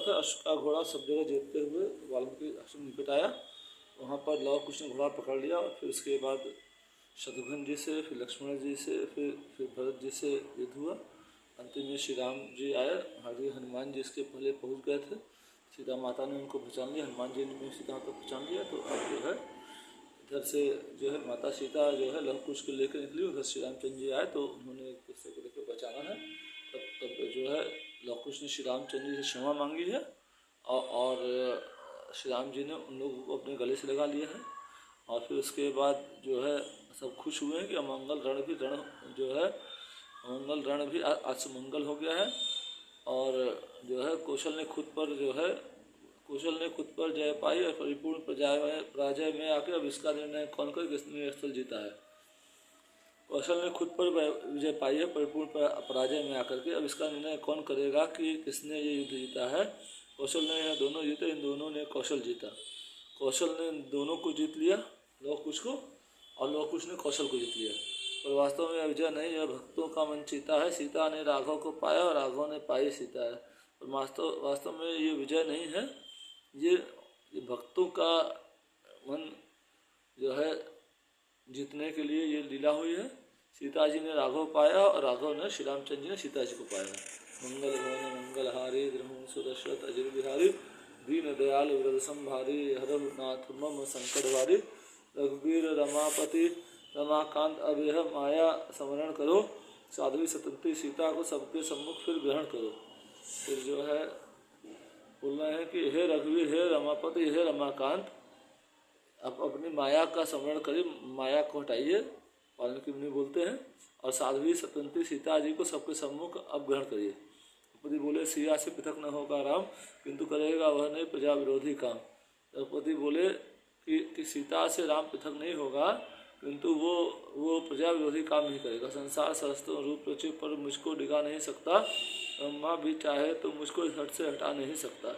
था। अश्व का घोड़ा सब जगह जीतते हुए वाल्मीकि आश्रम निकट आया। वहाँ पर लव कुश ने घोड़ा पकड़ लिया और फिर उसके बाद शत्रुघ्न जी से, फिर लक्ष्मण जी से, फिर भरत जी से युद्ध हुआ। अंतिम में श्री राम जी आए, हनुमान जी इसके पहले पहुँच गए थे। सीता माता ने उनको पहचान लिया, हनुमान जी ने सीता माता को पहचान लिया। तो अब जो है इधर से जो है माता सीता जो है लव कुश को लेकर निकली, उधर श्री रामचंद्र जी आए तो उन्होंने एक दूसरे को लेकर पहचाना है। तब जो है लव कुश ने श्री रामचंद्र जी से क्षमा मांगी है और श्री राम जी ने उन लोगों को अपने गले से लगा लिया है। और फिर उसके बाद जो है सब खुश हुए हैं कि अमंगल रण जो है अमंगल रण भी आज से मंगल हो गया है। और जो है कौशल ने खुद पर जय पाई और परिपूर्ण पराजय में आकर अब इसका निर्णय कौन कर किसने स्थल जीता है। कौशल ने खुद पर विजय पाई है परिपूर्ण पराजय में आकर के, अब इसका निर्णय कौन करेगा कि किसने ये युद्ध जीता है। कौशल ने यह दोनों जीते, इन दोनों ने कौशल जीता। कौशल ने दोनों को जीत लिया, लव कुश को, और लव कुश ने कौशल को जीत लिया। पर वास्तव में यह विजय नहीं, यह भक्तों का मन जीता है। सीता ने राघव को पाया और राघव ने पाई सीता है। पर वास्तव में ये विजय नहीं है, ये भक्तों का मन जो है जीतने के लिए ये लीला हुई है। सीता जी ने राघव पाया और राघव ने श्री रामचंद्र जी ने सीता जी को पाया। मंगल भवन मंगलहारी द्रहुंसु दशरथ अजर बिहारी दीन दयाल वृद संभारी हरहु नाथ मम संकट भारी रघुवीर रमापति रमाकांत अभेह माया स्मरण करो साध्वी सतंती सीता को सबके सम्मुख फिर ग्रहण करो। फिर जो है बोल रहे हैं कि हे रघुवीर, हे रमापति, हे रमाकांत, आप अपनी माया का स्मरण करिए, माया को हटाइए, वाल्मीकि मुनि बोलते हैं, और साध्वी सतंती सीता जी को सबके सम्मुख अब ग्रहण करिए। द्रौपदी बोले सिया से पृथक न होगा राम, किंतु करेगा वह नहीं प्रजा विरोधी काम। द्रौपदी बोले कि सीता से राम पृथक नहीं होगा, किंतु वो प्रजा विरोधी काम नहीं करेगा। संसार सहस्त्रों रूप रचे पर मुझको डिगा नहीं सकता, ब्रह्मा भी चाहे तो मुझको इस हट से हटा नहीं सकता।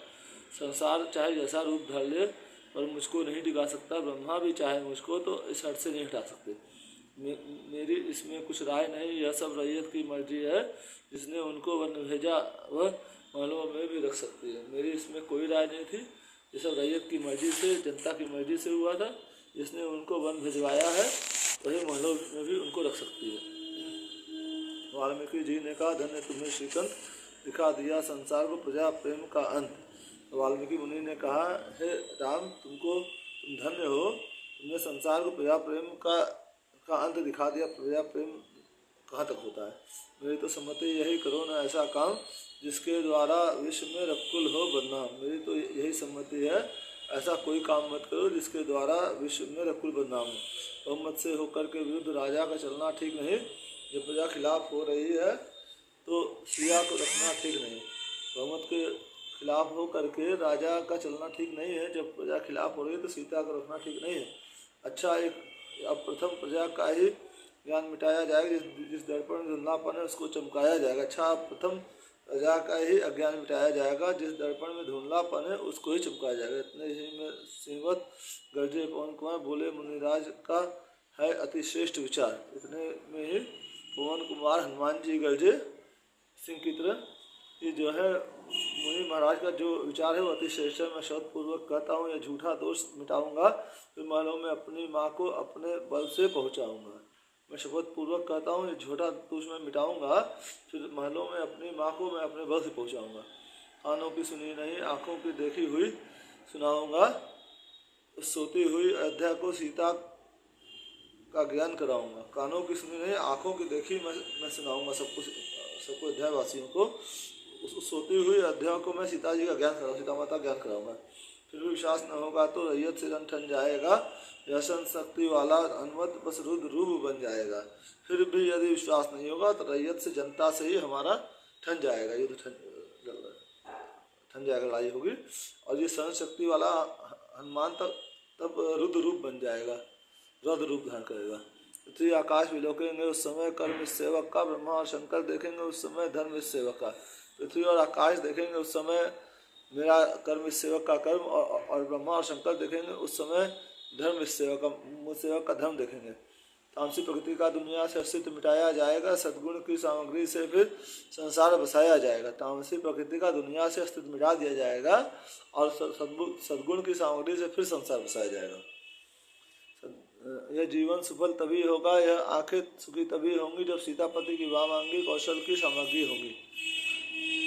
संसार चाहे जैसा रूप धर ले पर मुझको नहीं डिगा सकता, ब्रह्मा भी चाहे मुझको तो इस हट से नहीं हटा सकते। मेरी इसमें कुछ राय नहीं, यह सब रैयत की मर्जी है। जिसने उनको वन भेजा वह महलों में भी रख सकती है। मेरी इसमें कोई राय नहीं थी, ये सब रैयत की मर्जी से, जनता की मर्जी से हुआ था। जिसने उनको वन भिजवाया है वही महलों में भी उनको रख सकती है। वाल्मीकि जी ने कहा धन्य तुम्हें श्रीकंठ, दिखा दिया संसार को प्रजा प्रेम का अंत। वाल्मीकि मुनि ने कहा हे राम, तुम धन्य हो, तुमने संसार को प्रजा प्रेम का अंत दिखा दिया। प्रजा प्रेम कहाँ तक होता है। मेरी तो सम्मति यही करो ना ऐसा काम जिसके द्वारा विश्व में रकुल हो बदनाम। मेरी तो यही सम्मति है, ऐसा कोई काम मत करो जिसके द्वारा विश्व में रकुल बदनाम हो। बहुमत से होकर के विरुद्ध राजा का चलना ठीक नहीं। जब प्रजा खिलाफ हो रही है तो सिया को रखना ठीक नहीं। बहुमत के खिलाफ हो करके राजा का चलना ठीक नहीं है। जब प्रजा खिलाफ हो रही है तो सीता को रखना ठीक नहीं है। अच्छा, अब प्रथम प्रजा का ही ज्ञान मिटाया जाएगा, जिस दर्पण में धुंधलापन है उसको चमकाया जाएगा। अच्छा, प्रथम प्रजा का ही अज्ञान मिटाया जाएगा, जिस दर्पण में धुंधलापन है उसको ही चमकाया जाएगा। इतने ही में सिंहवत गर्जे पवन कुमार, बोले मुनिराज का है अति श्रेष्ठ विचार। इतने में ही पवन कुमार हनुमान जी गर्जे सिंह की तरह। ये जो है मुनि महाराज का जो विचार है वो अति श्रेष्ठ है। मैं शब्दपूर्वक कहता हूँ, यह झूठा दोष मिटाऊंगा, फिर महलों में अपनी माँ को अपने बल से पहुँचाऊँगा। मैं शपथ पूर्वक कहता हूँ, ये झूठा दोष मैं मिटाऊंगा, फिर महलों में अपनी माँ को मैं अपने बल से पहुँचाऊँगा। कानों की सुनी नहीं, आँखों की देखी हुई सुनाऊँगा। सोती हुई अयोध्या को सीता का ज्ञान कराऊँगा। कानों की सुनी नहीं, आँखों की देखी मैं सुनाऊँगा सबको अयोध्यावासियों को। उस सोती हुई अयोध्या को मैं सीता जी का ज्ञान कराऊँ, सीता माता ज्ञान कराऊंगा। फिर भी विश्वास न होगा तो रैयत से रन ठन जाएगा। व्यसन शक्ति वाला हनुमत बस रुद्र रूप बन जाएगा। फिर भी यदि विश्वास नहीं होगा तो रैयत से, जनता से ही हमारा ठन जाएगा, युद्ध ठन जाएगा, लड़ाई होगी। और ये सहन शक्ति वाला हनुमान तब रुद्र रूप बन जाएगा, रुद्र रूप धारण करेगा। पृथ्वी आकाश विलोकेंगे उस समय कर्म इस सेवक का, ब्रह्मा और शंकर देखेंगे उस समय धर्म इस सेवक का। पृथ्वी और आकाश देखेंगे उस समय मेरा कर्म इस सेवक का कर्म, और ब्रह्मा और शंकर देखेंगे उस समय धर्म इस सेवक का, मुझ सेवक का धर्म देखेंगे। तामसिक प्रकृति का दुनिया से अस्तित्व मिटाया जाएगा, सद्गुण की सामग्री से फिर संसार बसाया जाएगा। तामसिक प्रकृति का दुनिया से अस्तित्व मिटा दिया जाएगा और सद्गुण की सामग्री से फिर संसार बसाया जाएगा। यह जीवन सफल तभी होगा, यह आंखें सुखी तभी होंगी जब सीतापति की वामांगी कौशल की सामग्री होगी।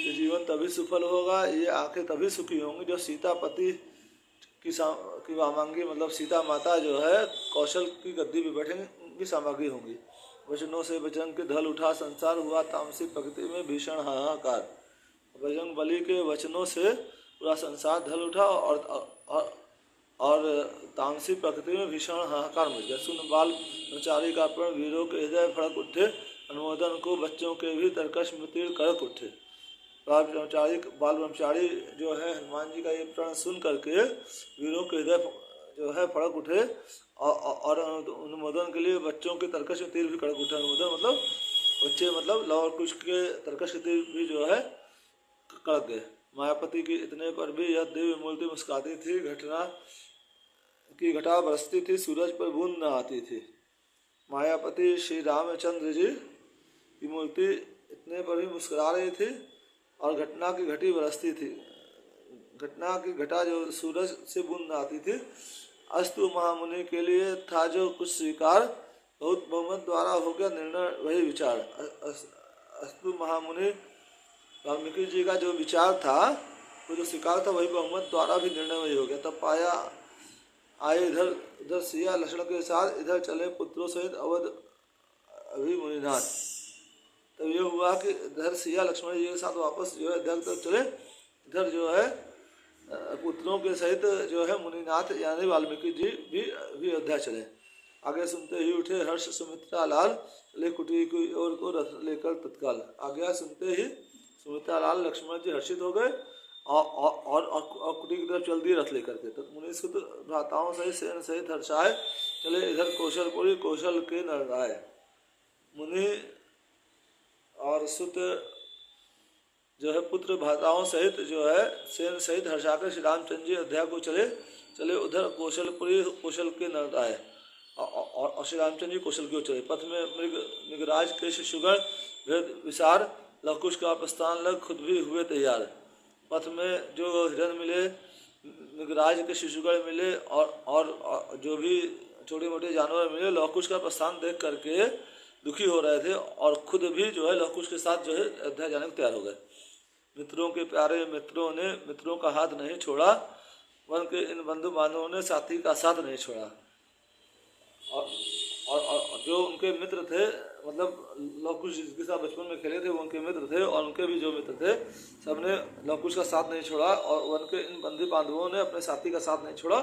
ये जीवन तभी सफल होगा, ये आंखें तभी सुखी होंगी जब सीतापति की वामांगी मतलब सीता माता जो है कौशल की गद्दी पे बैठेंगे, उनकी सामग्री होंगी। वचनों से बजरंग के ढल उठा संसार, हुआ तामसिक प्रकृति में भीषण हाहाकार। बजरंग बली के वचनों से पूरा संसार ढल उठा और तामसिक प्रकृति में भीषण हाहाकार मच गया। सुन बाल ब्रह्मचारी का प्रण, वीरों के हृदय फड़क उठे, अनुमोदन को बच्चों के भी तरकश में तीर कड़क उठे। बाल ब्रह्मचारी जो है हनुमान जी का ये प्रण सुन करके वीरों के हृदय जो है फड़क उठे और अनुमोदन के लिए बच्चों के तरकश में तीर भी कड़क उठे। अनुमोदन मतलब बच्चे मतलब लव कुश के तरकश के तीर भी जो है कड़क गए। मायापति की इतने पर भी यह दिव्य मूर्ति मुस्काती थी, घटा बरसती थी, सूरज पर बूंद न आती थी। मायापति श्री रामचंद्र जी की मूर्ति इतने पर भी मुस्कुरा रही थी और घटना की घटी बरसती थी। घटना की घटा जो सूरज से बूंद न आती थी। अस्तु महामुनि के लिए था जो कुछ स्वीकार, बहुत बहुमत द्वारा हो गया निर्णय वही विचार। अस्तु महामुनि वाल्मीकि जी का जो विचार था, वो जो स्वीकार था, वही बहुमत द्वारा भी निर्णय वही हो गया। तब पाया आए इधर सिया लक्ष्मण के साथ, इधर चले पुत्रों सहित अवध अभिमुनिनाथ। तब ये हुआ कि इधर सिया लक्ष्मण जी के साथ वापस जो है इधर तक चले, इधर जो है पुत्रों के सहित जो है मुनिनाथ यानी वाल्मीकि जी भी अयोध्या चले। आगे सुनते ही उठे हर्ष सुमित्रा लाल, चले कुटी की ओर को रथ लेकर तत्काल। आज्ञा सुनते ही सुमित्रा लाल लक्ष्मण जी हर्षित हो गए और कुटी की तरफ चल दिए रथ लेकर के। तो मुनि सुत भ्राताओं सहित सेन सहित हर्षाए, चले इधर कौशलपुरी कौशल के नरराय। मुनि और सुत जो है पुत्र भ्राताओं सहित जो है सेन सहित हर्षाकर श्री रामचंद्र जी अयोध्या को चले उधर कौशलपुरी कौशल के नरराय और श्री रामचंद्र जी कौशल की ओर चले। पथ में मृगराज के शिशुगण भेद विसार, लवकुश का प्रस्थान लग खुद भी हुए तैयार। पथ में जो हिरण मिले, मृगराज के शिशुगण मिले और जो भी छोटे मोटे जानवर मिले, लवकुश का प्रस्थान देख करके दुखी हो रहे थे और खुद भी जो है लवकुश के साथ जो है अयोध्या जाने को तैयार हो गए। मित्रों के प्यारे मित्रों ने मित्रों का हाथ नहीं छोड़ा, वन के इन बंधु बांधवों ने साथी का साथ नहीं छोड़ा। और जो उनके मित्र थे, मतलब लवकुश जिसके साथ बचपन में खेले थे वो उनके मित्र थे, और उनके भी जो मित्र थे सबने लवकुश का साथ नहीं छोड़ा और वन के इन बंधु बांधवों ने अपने साथी का साथ नहीं छोड़ा।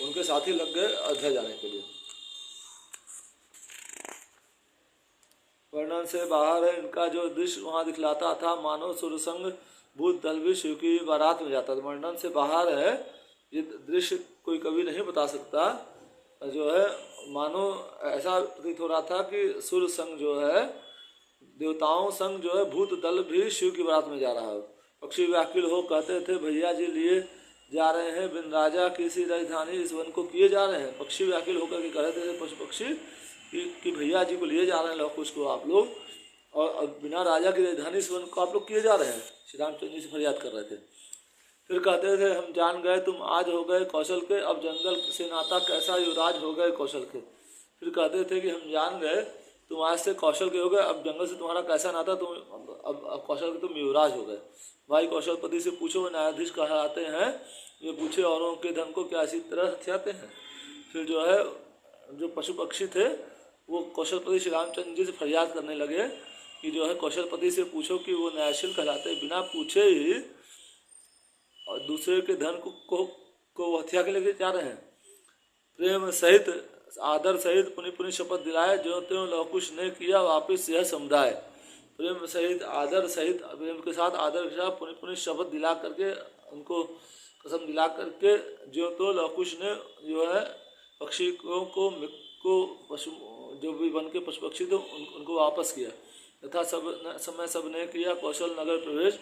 उनके साथी लग गए अयोध्या जाने के लिए। वर्णन से बाहर है इनका जो दृश्य वहाँ दिखलाता था, मानो सुरसंग भूत दल भी शिव की बारात में जाता था। वर्णन से बाहर है, ये दृश्य कोई कभी नहीं बता सकता। जो है मानो ऐसा प्रतीत हो रहा था कि सुर संग जो है देवताओं संग जो है भूत दल भी शिव की बारात में जा रहा है। पक्षी व्याकुल हो कहते थे भैया जी लिए जा रहे हैं, बिन राजा किसी राजधानी इस वन को किए जा रहे हैं। पक्षी व्याकुल होकर के कह रहे थे पशु पक्षी कि भैया जी को लिए जा रहे हैं लवकुश को आप लोग, और बिना राजा की राजधानी इस वन को आप लोग किए जा रहे हैं। श्री रामचंद्र जी से फरियाद कर रहे थे। फिर कहते थे हम जान गए तुम आज हो गए कौशल के, अब जंगल से नाता कैसा युवराज हो गए कौशल के। फिर कहते थे कि हम जान गए तुम आज से कौशल के हो गए, अब जंगल से तुम्हारा कैसा नाता, तुम अब कौशल के तुम युवराज हो गए। भाई कौशलपति से पूछो न्यायाधीश कहलाते हैं, ये पूछे औरों के धन को क्या इसी तरह हथियाते हैं। फिर जो है जो पशु पक्षी थे वो कौशलपति श्री रामचंद्र जी से फरियाद करने लगे कि जो है कौशलपति से पूछो कि वो न्यायशील कहलाते, बिना पूछे ही और दूसरे के धन को हत्या के लेके जा रहे हैं। प्रेम सहित आदर सहित पुनि पुनि शपथ दिलाए, जो त्यों लवकुश ने किया वापिस यह समुदाय। प्रेम सहित आदर सहित प्रेम के साथ आदर के साथ पुनि पुनि शपथ दिला करके उनको कसम दिला करके जो तो लवकुश ने जो है पक्षी को पशु जो भी वन के पशु पक्षी थे उनको वापस किया। तथा सब ने किया कौशल नगर प्रवेश,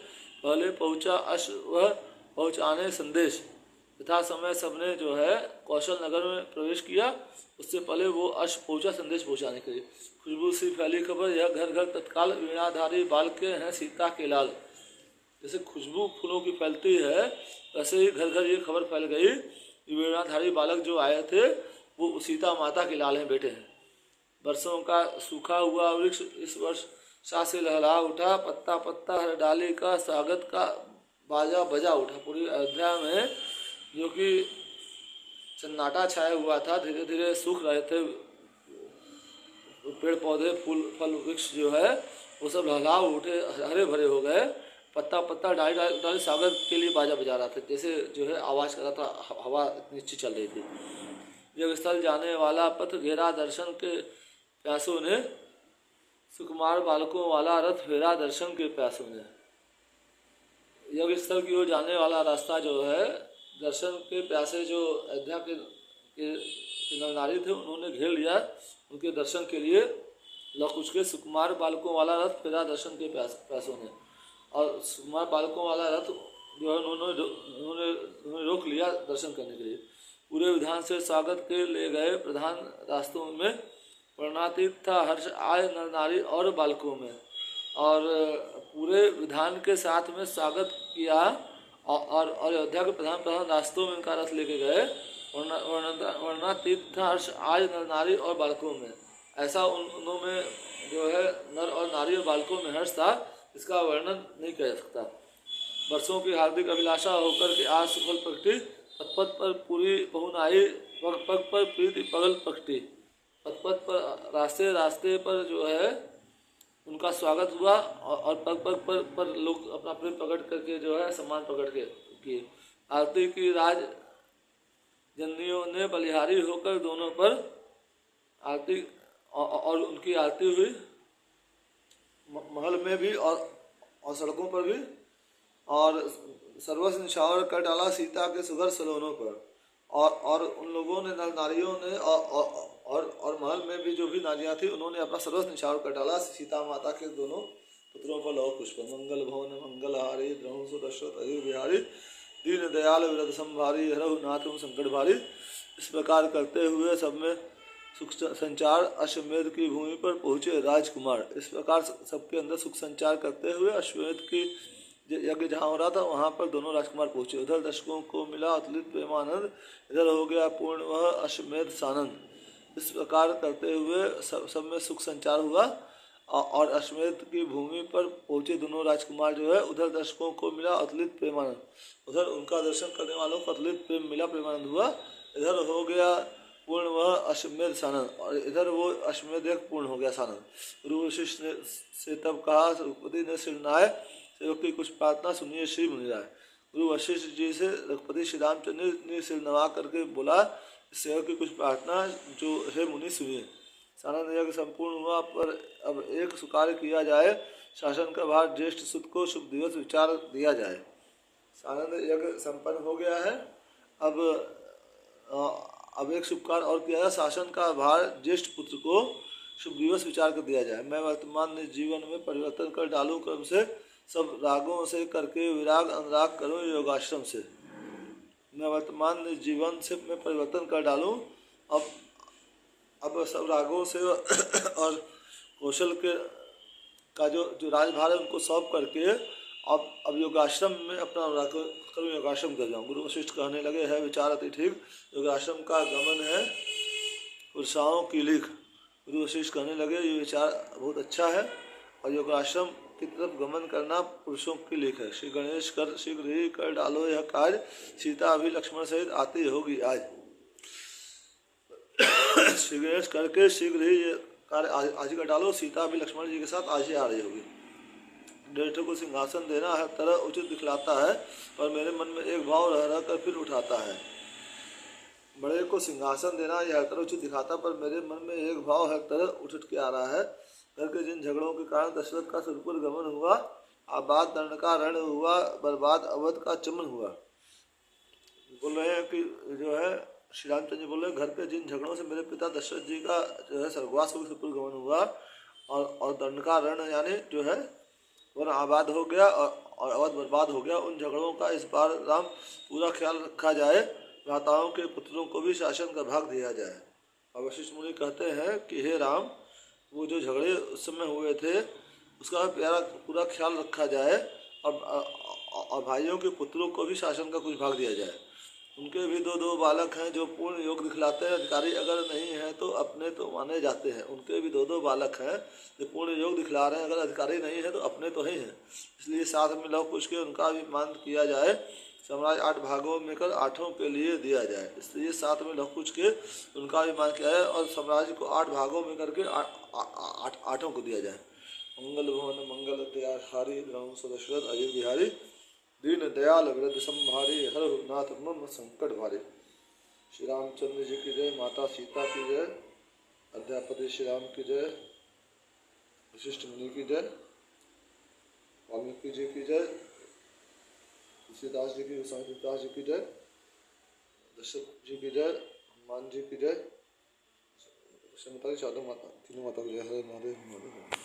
पहले पहुँचा अश्व पहुँचाने संदेश। यथा समय सबने जो है कौशल नगर में प्रवेश किया। उससे पहले वो अश्व पहुंचा संदेश पहुंचाने के लिए। खुशबू सी फैली खबर, यह घर घर तत्काल वीणाधारी बाल के हैं सीता के लाल। जैसे खुशबू फूलों की फैलती है, वैसे ही घर घर ये खबर फैल गई कि वीणाधारी बालक जो आए थे वो सीता माता के लाल हैं, बेटे हैं। बरसों का सूखा हुआ वृक्ष इस वर्ष सा से लहरा उठा, पत्ता पत्ता हर डाली का स्वागत का बाजा बजा उठा। पूरी अयोध्या में जो कि सन्नाटा छाया हुआ था, धीरे धीरे सूख रहे थे पेड़ पौधे, फूल फल वृक्ष जो है वो सब लहला उठे, हरे भरे हो गए। पत्ता पत्ता डाली डाली स्वागत के लिए बाजा बजा रहा था, जैसे जो है आवाज़ कर रहा था, हवा इतनी अच्छी चल रही थी। जब स्थल जाने वाला पथ घेरा दर्शन के प्यासों ने, सुकुमार बालकों वाला रथ फेरा दर्शन के प्यासों ने। यज्ञ स्थल की ओर जाने वाला रास्ता जो है, दर्शन के प्यासे जो अयोध्या के नर नारी थे उन्होंने घेर लिया उनके दर्शन के लिए। लकुच के सुकुमार बालकों वाला रथ फेरा दर्शन के प्यासों ने। और सुकुमार बालकों वाला रथ जो है उन्होंने रोक लिया दर्शन करने के लिए। पूरे विधान से स्वागत के ले गए प्रधान रास्तों में, वर्णातीत था हर्ष आय नर नारी और बालकों में। और पूरे विधान के साथ में स्वागत किया और अयोध्या के प्रधान प्रधान रास्तों में उनका रथ लेके गए। वर्णातीत था हर्ष आय नर नारी और बालकों में। ऐसा उनमें जो है नर और नारी और बालकों में हर्ष था, इसका वर्णन नहीं कर सकता। वर्षों की हार्दिक अभिलाषा होकर के आज सुफल प्रगटी, पथ पथ पर पूरी पहुनाई, पग पग पर प्रीति पगल प्रगटी। पथ पथ पर रास्ते रास्ते पर जो है उनका स्वागत हुआ और पग पग पर लोग अपना प्रेम प्रकट करके जो है सम्मान प्रकट किए। आरती की राज जननियों ने बलिहारी होकर दोनों पर आरती और उनकी आरती हुई, महल में भी और सड़कों पर भी। और सर्वस्व निछावर कर डाला सीता के सुघर सलोनों पर। और उन लोगों ने नारियों ने और महल में भी जो भी नारियां थी उन्होंने अपना सर्वस्व निछावर कर डाला सीता माता के दोनों पुत्रों पर लौ पुष्प। मंगल भवन मंगलहारी, द्रहु सुदशरथ अयोध्या बिहारी, दीन दयाल विरध संभारी, हरहु नाथ संकट भारी। इस प्रकार करते हुए सब में सुख संचार अश्वमेध की भूमि पर पहुँचे राजकुमार। इस प्रकार सबके अंदर सुख संचार करते हुए अश्वमेध की यज्ञ जहाँ हो रहा था वहाँ पर दोनों राजकुमार पहुँचे। उधर दर्शकों को मिला अतुलित प्रेमानंद, इधर हो गया पूर्ण वह अश्वमेध सानंद। इस प्रकार करते हुए सब में सुख संचार हुआ और अश्वमेध की भूमि पर पहुँचे दोनों राजकुमार जो है। उधर दर्शकों को मिला अतुलित प्रेमानंद, उधर उनका दर्शन करने वालों को अतुलित प्रेम मिला, प्रेमानंद हुआ। इधर हो गया पूर्ण वह अश्वमेध सानंद और इधर वो अश्वमेध पूर्ण हो गया सानंद। गुरु वशिष्ठ ने से तब कहा, रघुपति ने सिरनाए सेवक की कुछ प्रार्थना सुनिए श्री मुनिराय। गुरु वशिष्ठ जी से रघुपति श्री रामचंद्र ने सिर नवा करके बोला, सेवक की कुछ प्रार्थना जो है मुनि सुनिए। सानंद यज्ञ संपूर्ण हुआ, पर अब एक स्वीकार किया जाए, शासन का भार ज्येष्ठ सुद को शुभ दिवस विचार दिया जाए। सानंद यज्ञ संपन्न हो गया है, अब एक शुभ कार्य और किया जाए, शासन का भार ज्येष्ठ पुत्र को शुभ दिवस विचार कर दिया जाए। मैं वर्तमान जीवन में परिवर्तन कर डालूं क्रम से, सब रागों से करके विराग अनुराग करूं योगाश्रम से। मैं वर्तमान जीवन से मैं परिवर्तन कर डालूं, अब सब रागों से और कौशल के का जो राजभार है उनको सौंप करके अब योगाश्रम में अपना करूँ, योगाश्रम कर जाऊँ। गुरु वशिष्ठ कहने लगे, है विचार अति ठीक, योगाश्रम का गमन है पुरुषाओं की लीख। गुरु वशिष्ठ कहने लगे ये विचार बहुत अच्छा है और योगाश्रम की तरफ गमन करना पुरुषों की लीख है। श्री गणेश कर शीघ्र ही कर डालो यह कार्य, सीता अभी लक्ष्मण सहित आती होगी आज। श्री गणेश करके शीघ्र ही ये कार्य आज कर डालो, सीता अभी लक्ष्मण जी के साथ आज ही आ रही होगी। ज्येष्ठ को सिंहासन देना हर तरह उचित दिखलाता है, और मेरे मन में एक भाव रह रह कर फिर उठाता है। बड़े को सिंहासन देना यह हर तरह उचित दिखाता, पर मेरे मन में एक भाव हर तरह उठ के आ रहा है। घर के जिन झगड़ों के कारण दशरथ का सुरपुर गमन हुआ, आबाद दंड का रण हुआ, बर्बाद अवध का चमन हुआ। बोल रहे हैं कि जो है श्री रामचंद्र जी बोल रहे हैं, घर के जिन झगड़ों से मेरे पिता दशरथ जी का जो है स्वर्गवास को सुरपुर गमन हुआ और दंड का रण यानी जो है वन आबाद हो गया और अवध बर्बाद हो गया। उन झगड़ों का इस बार राम पूरा ख्याल रखा जाए, भ्राताओं के पुत्रों को भी शासन का भाग दिया जाए। और वशिष्ठ मुनि कहते हैं कि हे राम, वो जो झगड़े उस समय हुए थे उसका प्यारा पूरा ख्याल रखा जाए और भाइयों के पुत्रों को भी शासन का कुछ भाग दिया जाए। उनके भी दो दो बालक हैं जो पूर्ण योग दिखलाते हैं, अधिकारी अगर नहीं है तो अपने तो माने जाते हैं। उनके भी दो दो बालक हैं जो पूर्ण योग दिखला रहे हैं, अगर अधिकारी नहीं है तो अपने तो ही हैं। इसलिए साथ में लव कुश के उनका भी मान किया जाए। साम्राज्य 8 भागों में कर 8 के लिए दिया जाए। इसलिए साथ में लव कुश के उनका भी मान किया जाए और साम्राज्य को 8 भागों में करके 8 को दिया जाए। मंगल भवन मंगल दयाहारी रामवंश दशरथ अयोध्या बिहारी, दीन दयाल वृद्ध संभारे, हर नाथ मम संकट भारे। श्री रामचंद्र जी की जय, माता सीता की जय, अध्यापति श्री राम की जय, वशिष्ठ मुनि की जय, वाल्मीकि जी की जय, तुलसीदास जी की, गोस्वामी तुलसीदास जी की जय, दशरथ जी की जय, हनुमान जी की जय, तीनों माता की जय। हरे महादेव महादेव।